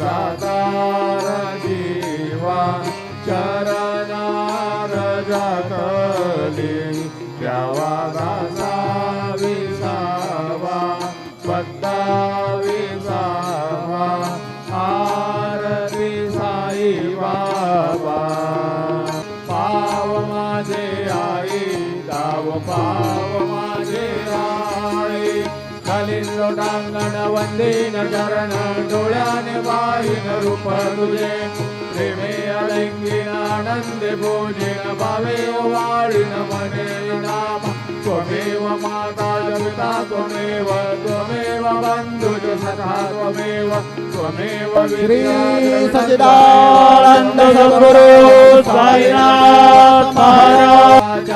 दातार जीवा चरणार जातली द्यावा दासा विसावा बद्दा विसावा आरती साई बाबा पाव माझे आई दाव पाव माझे आई खाली लोटांगण वंदीन चरण डोळ्याने वाहिन रूप तुझे प्रेमे अलंकीन आनंद भोजिन भावे वाळीन मने नाम त्वमेव माता पिता त्वमेव त्वमेव बंधुज सखा त्वमेव त्वमेव श्री सच्चिदानंद सद्गुरु साईनाथ महाराज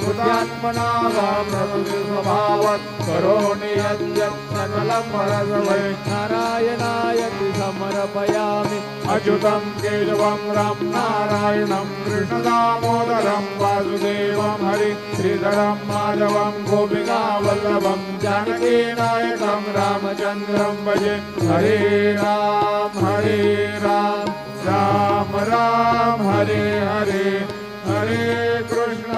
बुद्ध्यात्मना वा प्रभुते स्वभावत् करोमि यद्यत् सकलं परस्मै नारायणायति समर्पयामि अच्युतं केशवं राम नारायणं कृष्णदामोदरं वासुदेवं हरि श्रीधरं माधवं गोपिकावल्लभं जानकीनायकं रामचन्द्रं भजे हरे राम राम राम हरे हरे हरे कृष्ण